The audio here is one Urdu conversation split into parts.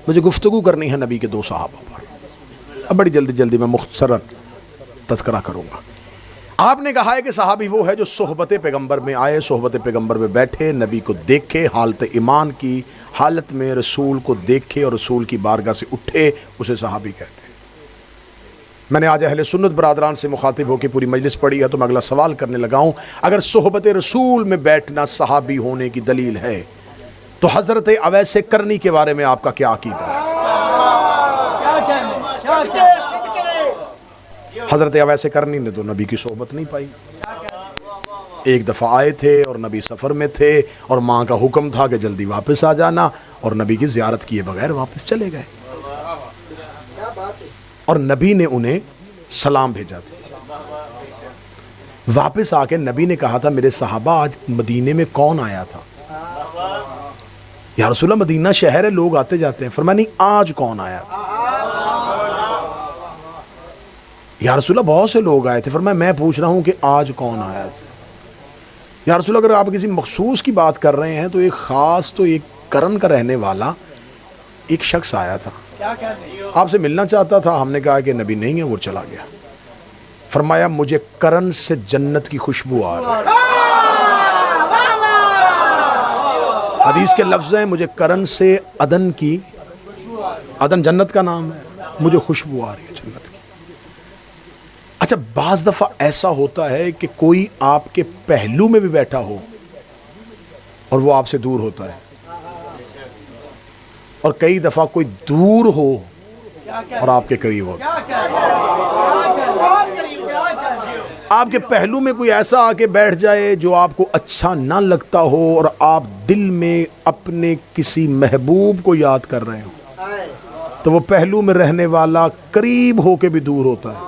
مجھے گفتگو کرنی ہے نبی کے دو صحابہ پر. اب بڑی جلدی جلدی میں مختصراً تذکرہ کروں گا. آپ نے کہا ہے کہ صحابی وہ ہے جو صحبت پیغمبر میں آئے، صحبت پیغمبر میں بیٹھے، نبی کو دیکھے، حالت ایمان کی حالت میں رسول کو دیکھے اور رسول کی بارگاہ سے اٹھے، اسے صحابی کہتے ہیں. میں نے آج اہل سنت برادران سے مخاطب ہو کے پوری مجلس پڑھی ہے تو میں اگلا سوال کرنے لگا ہوں. اگر صحبت رسول میں بیٹھنا صحابی ہونے کی دلیل ہے تو حضرت اویس کرنی کے بارے میں آپ کا کیا عقیدہ ہے؟ حضرت اویس کرنی نے تو نبی کی صحبت نہیں پائی. ایک دفعہ آئے تھے اور نبی سفر میں تھے اور ماں کا حکم تھا کہ جلدی واپس آ جانا، اور نبی کی زیارت کیے بغیر واپس چلے گئے، اور نبی نے انہیں سلام بھیجا تھا. واپس آ کے نبی نے کہا تھا میرے صحابہ آج مدینے میں کون آیا تھا؟ یا رسول اللہ مدینہ شہر ہے، لوگ آتے جاتے ہیں. فرمایا نہیں، آج کون آیا تھا؟ یا رسول اللہ بہت سے لوگ آئے تھے. فرمایا میں پوچھ رہا ہوں کہ آج کون آیا تھا؟ یا رسول اللہ اگر آپ کسی مخصوص کی بات کر رہے ہیں تو ایک خاص، تو ایک کرن کا رہنے والا ایک شخص آیا تھا، آپ سے ملنا چاہتا تھا. ہم نے کہا کہ نبی نہیں ہے، وہ چلا گیا. فرمایا مجھے کرن سے جنت کی خوشبو آ رہی ہے. حدیث کے لفظ ہیں مجھے کرن سے عدن کی، عدن جنت کا نام ہے، مجھے خوشبو آ رہی ہے جنت کی. اچھا بعض دفعہ ایسا ہوتا ہے کہ کوئی آپ کے پہلو میں بھی بیٹھا ہو اور وہ آپ سے دور ہوتا ہے، اور کئی دفعہ کوئی دور ہو اور آپ کے قریب ہوتا ہے. آپ کے پہلو میں کوئی ایسا آ کے بیٹھ جائے جو آپ کو اچھا نہ لگتا ہو اور آپ دل میں اپنے کسی محبوب کو یاد کر رہے ہو، تو وہ پہلو میں رہنے والا قریب ہو کے بھی دور ہوتا ہے،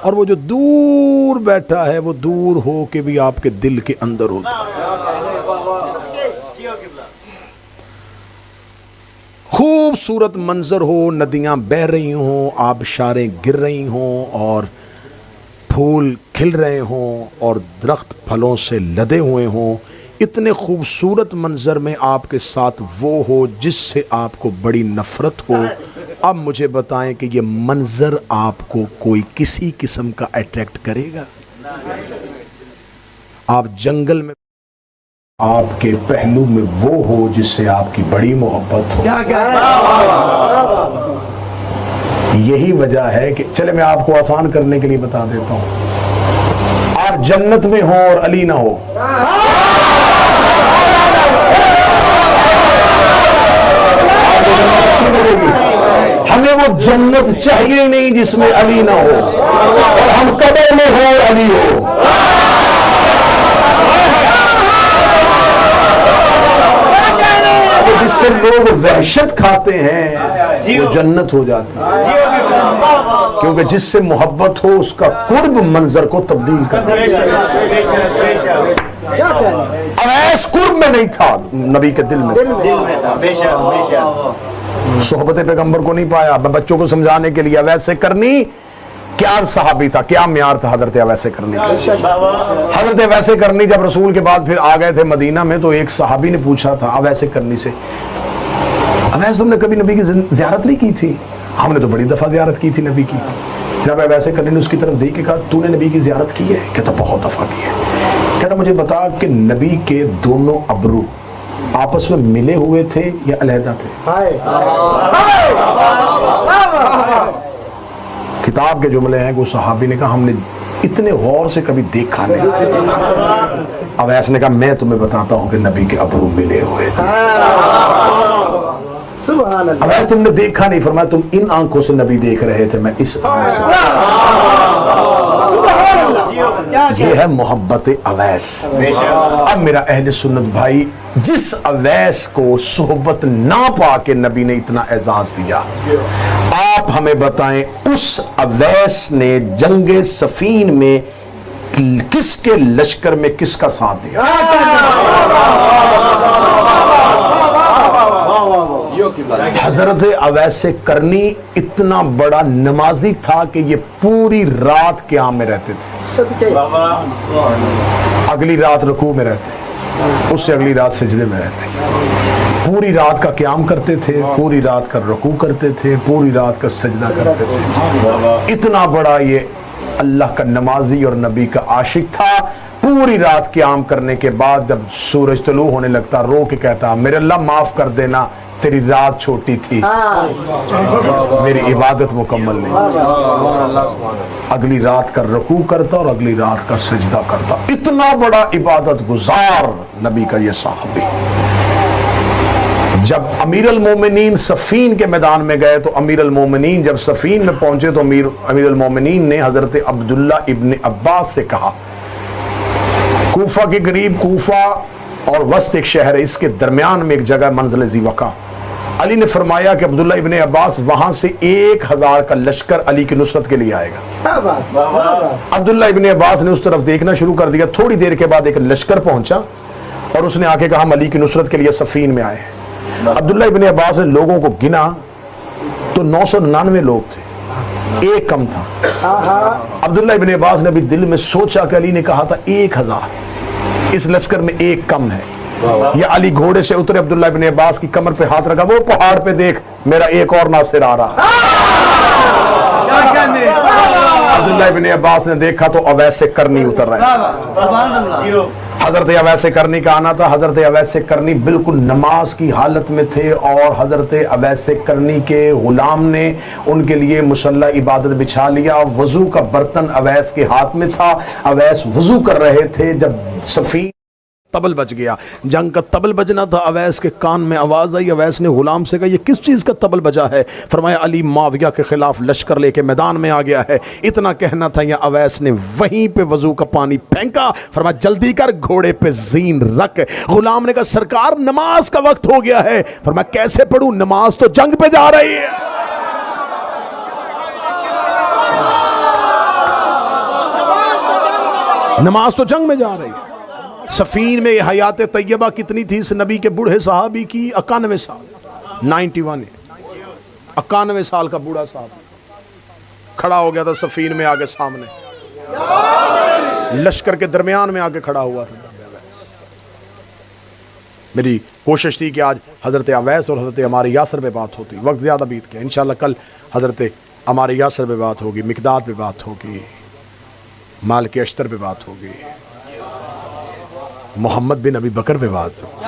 اور وہ جو دور بیٹھا ہے وہ دور ہو کے بھی آپ کے دل کے اندر ہوتا ہے. خوبصورت منظر ہو، ندیاں بہہ رہی ہوں، آبشاریں گر رہی ہوں، اور پھول کھل رہے ہوں، اور درخت پھلوں سے لدے ہوئے ہوں، اتنے خوبصورت منظر میں آپ کے ساتھ وہ ہو جس سے آپ کو بڑی نفرت ہو. اب مجھے بتائیں کہ یہ منظر آپ کو کوئی کسی قسم کا اٹریکٹ کرے گا؟ آپ جنگل میں آپ کے پہلو میں وہ ہو جس سے آپ کی بڑی محبت ہو. یہی وجہ ہے کہ چلے میں آپ کو آسان کرنے کے لیے بتا دیتا ہوں، آپ جنت میں ہو اور علی نہ ہو، ہمیں وہ جنت چاہیے نہیں جس میں علی نہ ہو، اور ہم قبر میں ہو اور علی ہو. جس سے لوگ وحشت کھاتے ہیں وہ جنت ہو جاتی ہے، کیونکہ جس سے محبت ہو اس کا قرب منظر کو تبدیل کر دیتا ہے. اویس قرب میں نہیں تھا، نبی کے دل میں صحبت پیغمبر کو نہیں پایا. بچوں کو سمجھانے کے لیے اویس کرنی کیا صحابی تھا، کیا معیار تھا حضرت اویس کرنی کا. حضرت اویس کرنی جب رسول کے بعد پھر آ گئے تھے مدینہ میں تو ایک صحابی نے پوچھا تھا اویس کرنی سے، اویس تم نے کبھی نبی کی زیارت نہیں کی تھی؟ ہم نے تو بڑی دفعہ زیارت کی تھی نبی کی. جب اویس کرنی نے اس کی طرف دیکھ کے کہا تو نے نبی کی زیارت کی ہے؟ کہتا بہت دفعہ کی ہے. کہتا مجھے بتا کہ نبی کے دونوں ابرو آپس میں ملے ہوئے تھے یا علیحدہ تھے؟ کتاب کے جملے ہیں کہ صحابی نے کہا ہم نے اتنے غور سے کبھی دیکھا نہیں. اویس نے کہا میں تمہیں بتاتا ہوں کہ نبی کے ابرو ملے ہوئے تھے. اویس تم نے دیکھا نہیں، فرمایا تم ان آنکھوں سے نبی دیکھ رہے تھے، میں اس آنکھ سے. یہ ہے محبت اویس. اب میرا اہل سنت بھائی، جس اویس کو صحبت نہ پا کے نبی نے اتنا اعزاز دیا، آپ ہمیں بتائیں اس اویس نے جنگ صفین میں کس کے لشکر میں کس کا ساتھ دیا؟ حضرت اویس کرنی اتنا بڑا نمازی تھا کہ یہ پوری رات قیام میں رہتے تھے، اگلی رات رکوع میں رہتے، اس سے اگلی رات سجدے میں رہتے، پوری رات کا قیام کرتے تھے، پوری رات کا رکوع کرتے تھے، پوری رات کا سجدہ کرتے تھے. اتنا بڑا یہ اللہ کا نمازی اور نبی کا عاشق تھا. پوری رات قیام کرنے کے بعد جب سورج طلوع ہونے لگتا رو کے کہتا میرے اللہ معاف کر دینا، تیری رات چھوٹی تھی، میری عبادت مکمل نہیں. اگلی رات کا رکوع کرتا اور اگلی رات کا سجدہ کرتا. اتنا بڑا عبادت گزار نبی کا یہ صحابی. جب امیر المومنین صفین کے میدان میں گئے تو امیر المومنین جب صفین میں پہنچے تو امیر المومنین نے حضرت عبداللہ ابن عباس سے کہا، کوفہ کے قریب، کوفہ اور وسط ایک شہر ہے، اس کے درمیان میں ایک جگہ منزل ذی وقا. علی نے فرمایا کہ عبداللہ ابن عباس وہاں سے 1000 کا لشکر علی کی نصرت کے لیے آئے گا. عبداللہ ابن عباس نے اس طرف دیکھنا شروع کر دیا. تھوڑی دیر کے بعد ایک لشکر پہنچا اور اس نے آ کے کہا ہم علی کی نصرت کے لیے صفین میں آئے ہیں. عبداللہ ابن عباس نے لوگوں کو گنا تو 999 لوگ تھے، ایک کم تھا. عبداللہ ابن عباس نے ابھی دل میں سوچا کہ علی نے کہا تھا 1000، اس لشکر میں ایک کم ہے. یا علی گھوڑے سے اترے، عبداللہ ابن عباس کی کمر پہ ہاتھ رکھا، وہ پہاڑ پہ دیکھ میرا ایک اور ناصر آ رہا. عبداللہ ابن عباس نے دیکھا تو اویس کرنی اتر رہا ہے. حضرت اویس کرنی کا آنا تھا. حضرت اویس کرنی بالکل نماز کی حالت میں تھے اور حضرت اویس کرنی کے غلام نے ان کے لیے مصلی عبادت بچھا لیا. وضو کا برتن اویس کے ہاتھ میں تھا. اویس وضو کر رہے تھے جب صفین طبل بج گیا. جنگ کا طبل بجنا تھا. اویس کے کان میں آواز آئی. اویس نے غلام سے کہا یہ کس چیز کا طبل بجا ہے؟ فرمایا علی معاویہ کے خلاف لشکر لے کے میدان میں آ گیا ہے. اتنا کہنا تھا یا اویس نے وہیں پہ وضو کا پانی پھینکا. فرمایا جلدی کر، گھوڑے پہ زین رکھ. غلام نے کہا سرکار نماز کا وقت ہو گیا ہے. فرمایا کیسے پڑھوں، نماز تو جنگ پہ جا رہی ہے. نماز تو جنگ میں جا رہی ہے. صفین میں حیات طیبہ کتنی تھی اس نبی کے بوڑھے صحابی کی؟ 91 سال. 91 91 سال کا بوڑھا صحابی کھڑا ہو گیا تھا صفین میں آگے سامنے، لشکر کے درمیان میں آگے کھڑا ہوا تھا. میری کوشش تھی کہ آج حضرت اویس اور حضرت عمار یاسر پہ بات ہوتی. وقت زیادہ بیت گیا. انشاءاللہ کل حضرت عمار یاسر پہ بات ہوگی، مقداد پہ بات ہوگی، مالک اشتر پہ بات ہوگی، محمد بن ابی بکر پہ بات ہوگی.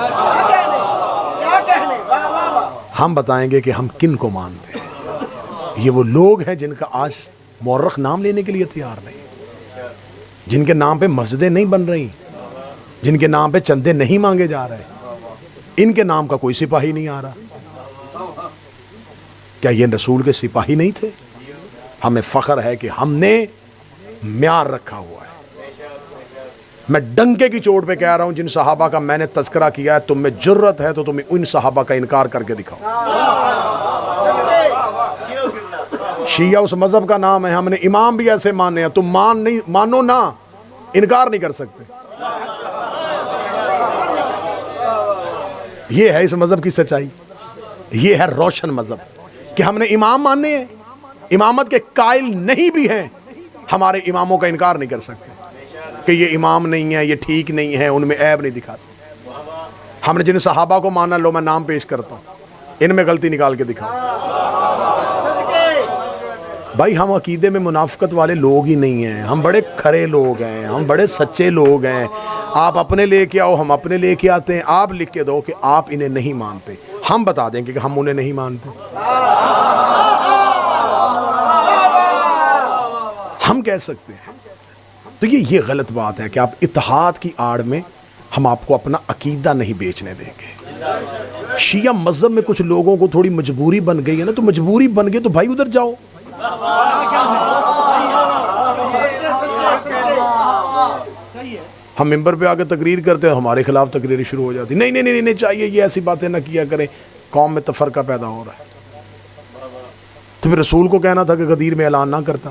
ہم بتائیں گے کہ ہم کن کو مانتے ہیں. یہ وہ لوگ ہیں جن کا آج مورخ نام لینے کے لیے تیار نہیں، جن کے نام پہ مسجدیں نہیں بن رہی، جن کے نام پہ چندے نہیں مانگے جا رہے. ان کے نام کا کوئی سپاہی نہیں آ رہا. کیا یہ رسول کے سپاہی نہیں تھے؟ ہمیں فخر ہے کہ ہم نے معیار رکھا ہوا ہے. میں ڈنکے کی چوٹ پہ کہہ رہا ہوں، جن صحابہ کا میں نے تذکرہ کیا ہے، تم میں جرت ہے تو تم ان صحابہ کا انکار کر کے دکھاؤ. شیعہ اس مذہب کا نام ہے. ہم نے امام بھی ایسے مانے ہیں. تم مانو نہ، انکار نہیں کر سکتے. یہ ہے اس مذہب کی سچائی. یہ ہے روشن مذہب کہ ہم نے امام ماننے ہیں، امامت کے قائل نہیں بھی ہیں. ہمارے اماموں کا انکار نہیں کر سکتے کہ یہ امام نہیں ہے، یہ ٹھیک نہیں ہے، ان میں عیب نہیں دکھا سکتے. ہم نے جن صحابہ کو مانا، لو میں نام پیش کرتا ہوں، ان میں غلطی نکال کے دکھاؤ. بھائی ہم عقیدے میں منافقت والے لوگ ہی نہیں ہیں. ہم بڑے کھرے لوگ ہیں، ہم بڑے سچے لوگ ہیں. آپ اپنے لے کے آؤ، ہم اپنے لے کے آتے ہیں. آپ لکھ کے دو کہ آپ انہیں نہیں مانتے، ہم بتا دیں گے کہ ہم انہیں نہیں مانتے. ہم کہہ سکتے ہیں. تو یہ غلط بات ہے کہ آپ اتحاد کی آڑ میں ہم آپ کو اپنا عقیدہ نہیں بیچنے دیں گے. شیعہ مذہب میں کچھ لوگوں کو تھوڑی مجبوری بن گئی ہے نا، تو مجبوری بن گئی تو بھائی ادھر جاؤ. ہم ممبر پہ آ کے تقریر کرتے ہیں، ہمارے خلاف تقریر شروع ہو جاتی. نہیں چاہیے، یہ ایسی باتیں نہ کیا کریں، قوم میں تفرقہ پیدا ہو رہا ہے. تو پھر رسول کو کہنا تھا کہ غدیر میں اعلان نہ کرتا.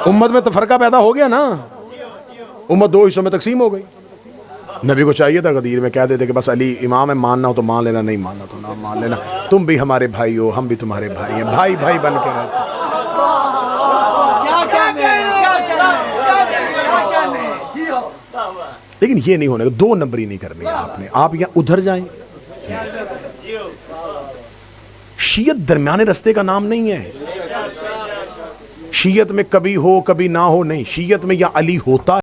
امت میں تفرقہ پیدا ہو گیا نا، امت 2 حصوں میں تقسیم ہو گئی. نبی کو چاہیے تھا غدیر میں کہہ دیتے کہ بس علی امام ہے، ماننا ہو تو مان لینا، نہیں ماننا تو نہ مان لینا. تم بھی ہمارے بھائی ہو، ہم بھی تمہارے بھائی ہیں، بھائی بھائی بن کے رہتے. لیکن یہ نہیں ہونے کا، دو نمبری نہیں کرنی ہے آپ نے. آپ یا ادھر جائیں. شیعت درمیانے رستے کا نام نہیں ہے. شیعت میں کبھی ہو کبھی نہ ہو نہیں. شیعت میں یا علی ہوتا